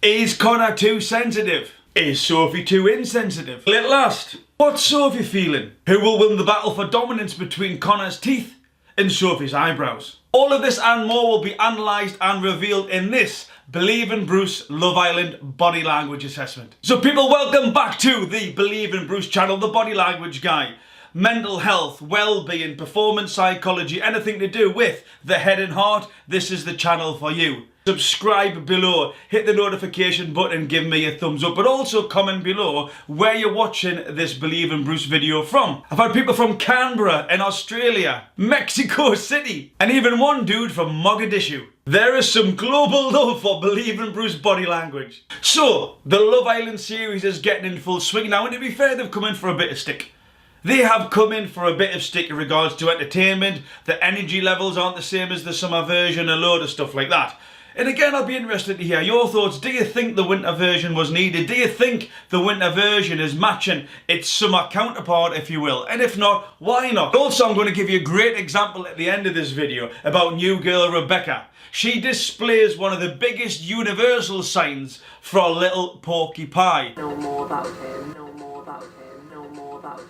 Is Connor too sensitive? Is Sophie too insensitive? At last, what's Sophie feeling? Who will win the battle for dominance between Connor's teeth and Sophie's eyebrows? All of this and more will be analysed and revealed in this BelievingBruce Love Island body language assessment. So people, welcome back to the BelievingBruce channel, the body language guy. Mental health, well-being, performance psychology, anything to do with the head and heart, this is the channel for you. Subscribe below, hit the notification button, give me a thumbs up, but also comment below where you're watching this BelievingBruce video from. I've had people from Canberra in Australia, Mexico City, and even one dude from Mogadishu. There is some global love for BelievingBruce body language. So, the Love Island series is getting in full swing now, and to be fair, they've come in for a bit of stick. They have come in for a bit of stick in regards to entertainment. The energy levels aren't the same as the summer version, a load of stuff like that. And again, I'll be interested to hear your thoughts. Do you think the winter version was needed? Do you think the winter version is matching its summer counterpart, if you will? And if not, why not? Also, I'm going to give you a great example at the end of this video about new girl Rebecca. She displays one of the biggest universal signs for a little porky pie. No more about him, no more about him, no more about him.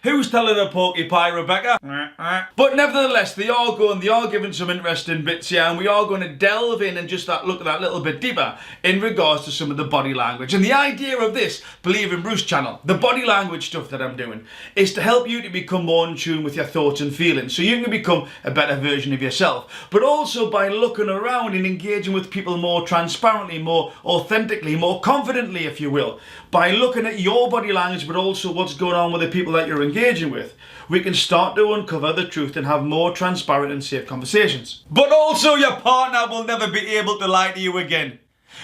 Who's telling a porky pie, Rebecca? But nevertheless, they are giving some interesting bits here, and we are going to delve in and just look at that little bit deeper in regards to some of the body language. And the idea of this BelievingBruce channel, the body language stuff that I'm doing, is to help you to become more in tune with your thoughts and feelings, so you can become a better version of yourself. But also by looking around and engaging with people more transparently, more authentically, more confidently, if you will. By looking at your body language, but also what's going on with the people that you're engaging with, we can start to uncover the truth and have more transparent and safe conversations. But also, your partner will never be able to lie to you again.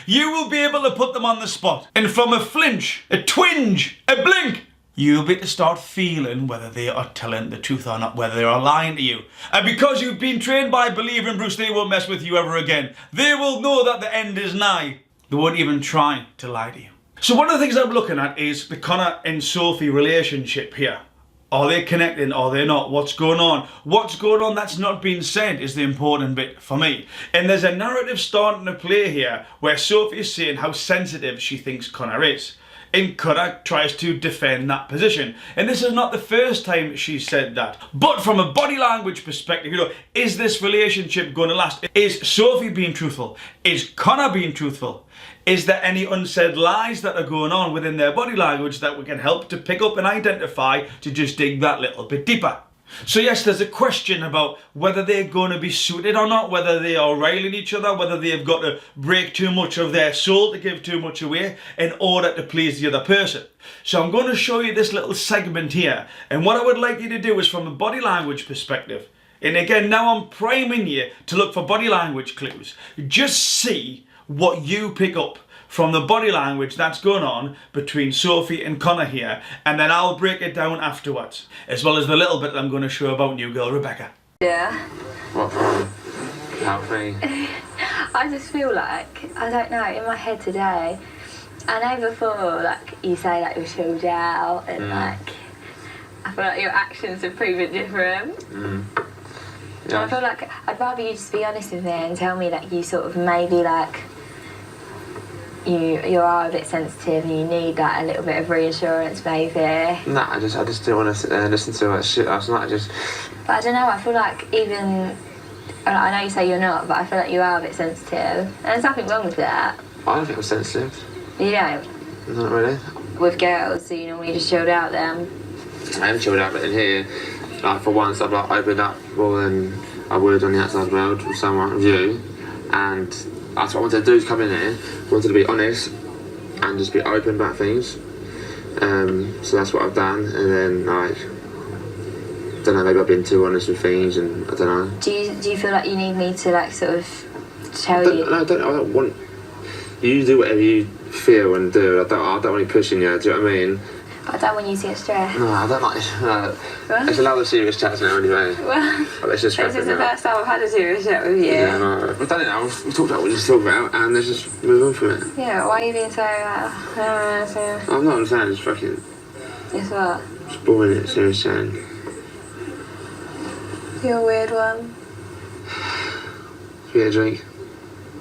You will be able to put them on the spot, and from a flinch, a twinge, a blink, you'll be able to start feeling whether they are telling the truth or not, whether they are lying to you. And because you've been trained by BelievingBruce, they won't mess with you ever again. They will know that the end is nigh. They won't even try to lie to you. So one of the things I'm looking at is the Connor and Sophie relationship here. Are they connecting? Are they not? What's going on? What's going on that's not being said is the important bit for me. And there's a narrative starting to play here where Sophie is saying how sensitive she thinks Connor is. And Connor tries to defend that position. And this is not the first time she's said that. But from a body language perspective, is this relationship going to last? Is Sophie being truthful? Is Connor being truthful? Is there any unsaid lies that are going on within their body language that we can help to pick up and identify to just dig that little bit deeper? So yes, there's a question about whether they're going to be suited or not, whether they are riling each other, whether they've got to break too much of their soul to give too much away in order to please the other person. So I'm going to show you this little segment here, and what I would like you to do is from a body language perspective, and again, now I'm priming you to look for body language clues. Just see what you pick up from the body language that's going on between Sophie and Connor here, and then I'll break it down afterwards, as well as the little bit that I'm going to show about new girl Rebecca. Yeah. What How free? I just feel like, I don't know, in my head today, I know before, like, you say like you're chilled out, and like, I feel like your actions have proven different. Yeah. I feel like I'd rather you just be honest with me and tell me that you sort of maybe like you are a bit sensitive and you need like a little bit of reassurance maybe. Nah, I just didn't want to sit there and listen to that shit last night. But I don't know, I feel like even, I know you say you're not, but I feel like you are a bit sensitive, and there's nothing wrong with that. I don't think I'm sensitive. You don't? Not really. With girls, so you normally just chilled out then? I am chilled out, but in here, like for once, I've like opened up more than I would on the outside world with someone, with you, and that's what I wanted to do, is come in here, wanted to be honest and just be open about things. So that's what I've done, and then like, I don't know, maybe I've been too honest with things, and I don't know. Do you feel like you need me to like sort of tell you? I don't want you to do whatever you feel and do. I don't want you pushing you. Do you know what I mean? But I don't want you to get stressed. No, I don't like. It's another serious chat now anyway. Well, let's just this is the first time I've had a serious chat with you. Yeah, no, we've done it now. We've talked about what we just talked about, and let's just move on from it. Yeah, why are you being so I'm not understanding. It's fucking. It's what? It's boring. It's serious chatting. You're a weird one. Should we get a drink?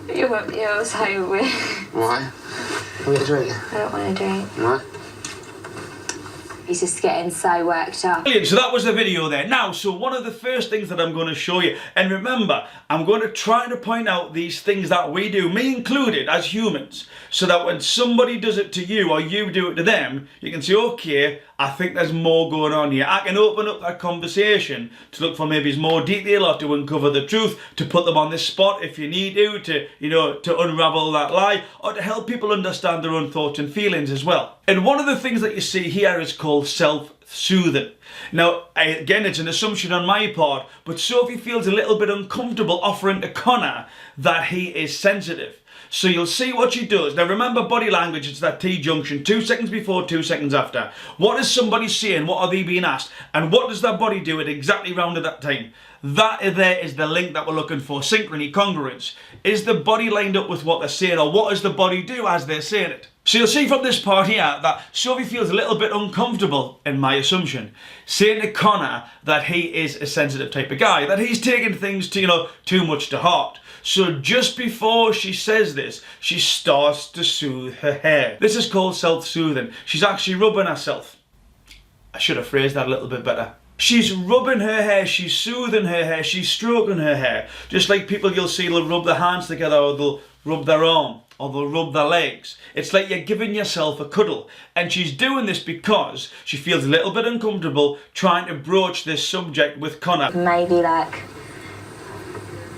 You're so weird. Why? Can we get a drink? I don't want to drink. Right? He's just getting so worked up. Brilliant, so that was the video there. Now, so one of the first things that I'm going to show you, and remember, I'm going to try to point out these things that we do, me included, as humans, so that when somebody does it to you or you do it to them, you can say, okay, I think there's more going on here. I can open up that conversation to look for maybe more detail or to uncover the truth, to put them on the spot if you need to to unravel that lie, or to help people understand their own thoughts and feelings as well. And one of the things that you see here is called self-soothing. Now, again, it's an assumption on my part, but Sophie feels a little bit uncomfortable offering to Connor that he is sensitive. So you'll see what she does. Now remember, body language, it's that T-junction, 2 seconds before, 2 seconds after. What is somebody saying? What are they being asked? And what does their body do at exactly round at that time? That there is the link that we're looking for, synchrony, congruence. Is the body lined up with what they're saying, or what does the body do as they're saying it? So you'll see from this part here that Sophie feels a little bit uncomfortable, in my assumption, saying to Connor that he is a sensitive type of guy, that he's taking things to, too much to heart. So just before she says this, she starts to soothe her hair. This is called self-soothing. She's actually rubbing herself. I should have phrased that a little bit better. She's rubbing her hair, she's soothing her hair, she's stroking her hair. Just like people you'll see, they'll rub their hands together, or they'll rub their arm, or they'll rub their legs. It's like you're giving yourself a cuddle. And she's doing this because she feels a little bit uncomfortable trying to broach this subject with Connor. Maybe like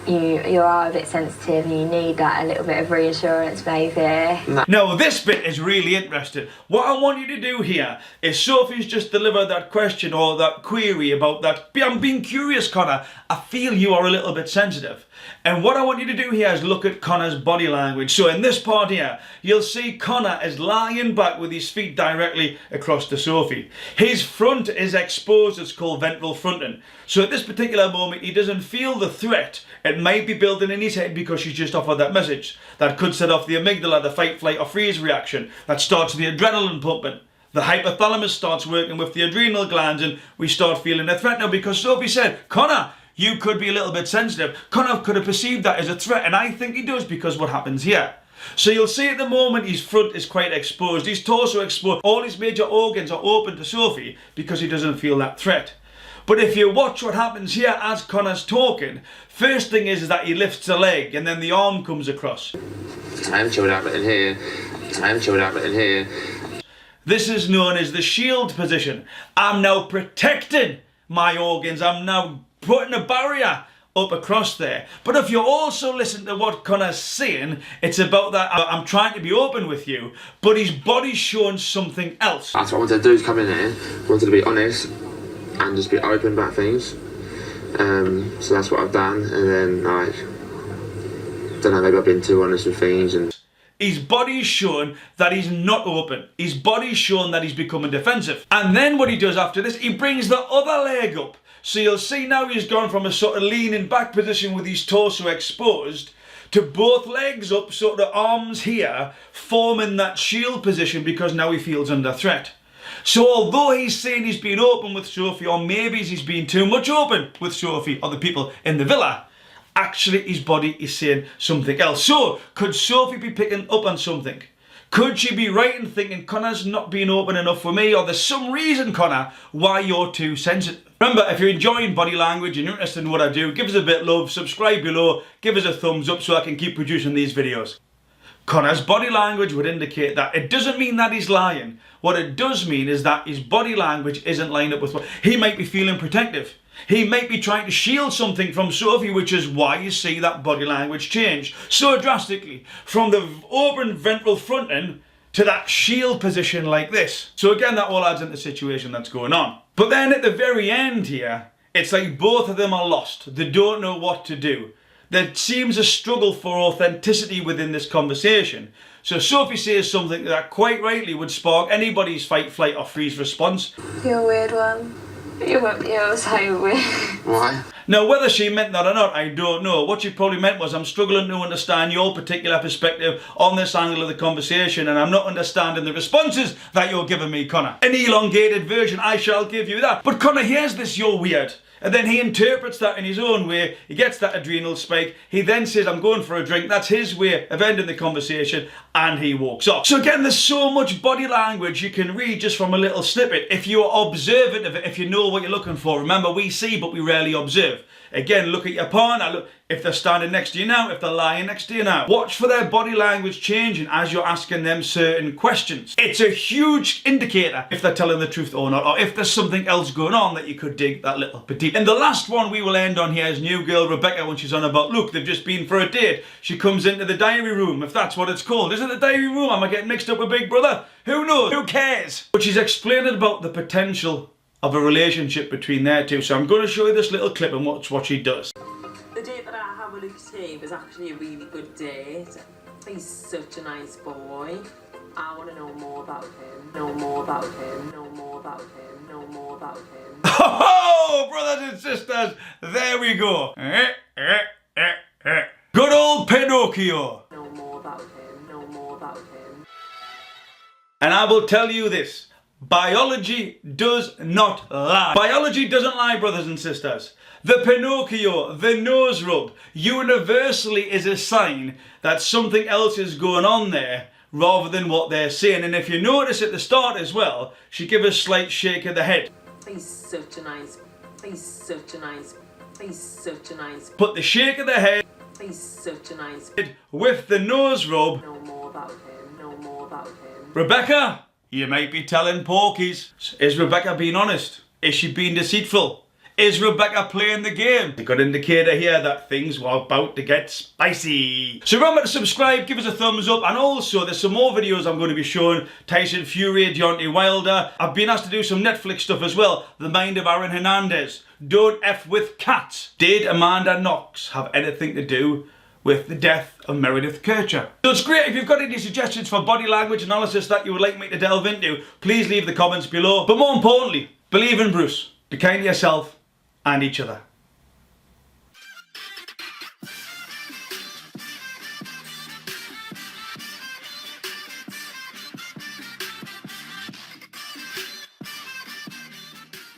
you are a bit sensitive and you need that a little bit of reassurance maybe. Now this bit is really interesting. What I want you to do here is Sophie's just delivered that question or that query about that. I'm being curious, Connor. I feel you are a little bit sensitive. And what I want you to do here is look at Connor's body language. So in this part here, you'll see Connor is lying back with his feet directly across to Sophie. His front is exposed, it's called ventral fronting. So at this particular moment, he doesn't feel the threat. It might be building in his head because she's just offered that message. That could set off the amygdala, the fight, flight or freeze reaction. That starts the adrenaline pumping. The hypothalamus starts working with the adrenal glands and we start feeling a threat now because Sophie said, Connor, you could be a little bit sensitive. Connor could have perceived that as a threat, and I think he does because what happens here. So you'll see at the moment his front is quite exposed, his torso exposed, all his major organs are open to Sophie because he doesn't feel that threat. But if you watch what happens here as Connor's talking, first thing is that he lifts a leg and then the arm comes across. I am chilled out in here. I am chilled out in here. This is known as the shield position. I'm now protecting my organs. I'm now putting a barrier up across there. But if you also listen to what Connor's saying, it's about that I'm trying to be open with you, but his body's showing something else. That's what I wanted to do, is come in here, wanted to be honest and just be open about things. So that's what I've done, and then don't know, maybe I've been too honest with things. And his body's showing that he's not open. His body's showing that he's becoming defensive. And then what he does after this, he brings the other leg up. So you'll see now he's gone from a sort of leaning back position with his torso exposed to both legs up, sort of arms here, forming that shield position because now he feels under threat. So although he's saying he's being open with Sophie, or maybe he's been too much open with Sophie or the people in the villa, actually his body is saying something else. So could Sophie be picking up on something? Could she be right in thinking Connor's not being open enough for me, or there's some reason, Connor, why you're too sensitive? Remember, if you're enjoying body language and you're interested in what I do, give us a bit of love, subscribe below, give us a thumbs up so I can keep producing these videos. Connor's body language would indicate that. It doesn't mean that he's lying. What it does mean is that his body language isn't lined up with what he might be feeling protective. He might be trying to shield something from Sophie, which is why you see that body language change so drastically from the open ventral fronting to that shield position like this. So again, that all adds into the situation that's going on. But then at the very end here, it's like both of them are lost. They don't know what to do. There seems a struggle for authenticity within this conversation. So Sophie says something that quite rightly would spark anybody's fight, flight or freeze response. You're a weird one. You're so weird. why? Now, whether she meant that or not, I don't know. What she probably meant was, I'm struggling to understand your particular perspective on this angle of the conversation, and I'm not understanding the responses that you're giving me, Connor. An elongated version, I shall give you that. But Connor, here's this, you're weird. And then he interprets that in his own way. He gets that adrenal spike. He then says, I'm going for a drink. That's his way of ending the conversation. And he walks off. So again, there's so much body language you can read just from a little snippet. If you are observant of it, if you know what you're looking for. Remember, we see, but we rarely observe. Again, look at your partner. Look if they're standing next to you now, if they're lying next to you now. Watch for their body language changing as you're asking them certain questions. It's a huge indicator if they're telling the truth or not, or if there's something else going on that you could dig that little bit deep. And the last one we will end on here is new girl Rebecca, when she's on about, look, they've just been for a date. She comes into the diary room, if that's what it's called. Is it the diary room? Am I getting mixed up with Big Brother? Who knows? Who cares? But she's explaining about the potential of a relationship between their two. So I'm going to show you this little clip and watch what she does. The date that I had with Luke T was actually a really good date. He's such a nice boy. I want to know more about him. Know more about him. Know more about him. Know more about him. Oh, brothers and sisters, there we go. Good old Pinocchio. Know more about him. Know more about him. And I will tell you this. Biology does not lie. Biology doesn't lie, brothers and sisters. The Pinocchio, the nose rub, universally is a sign that something else is going on there rather than what they're saying. And if you notice at the start as well, she gives a slight shake of the head. He's such a nice. He's such a nice. He's such a nice. Put the shake of the head. He's such a nice. With the nose rub. Know more about him. Know more about him. Rebecca, you might be telling porkies. Is Rebecca being honest? Is she being deceitful? Is Rebecca playing the game? A good indicator here that things were about to get spicy. So remember to subscribe, give us a thumbs up, and also there's some more videos I'm going to be showing. Tyson Fury, Deontay Wilder. I've been asked to do some Netflix stuff as well. The Mind of Aaron Hernandez. Don't F with cats. Did Amanda Knox have anything to do with the death of Meredith Kercher? So it's great if you've got any suggestions for body language analysis that you would like me to delve into, please leave the comments below. But more importantly, believe in Bruce. Be kind to yourself and each other.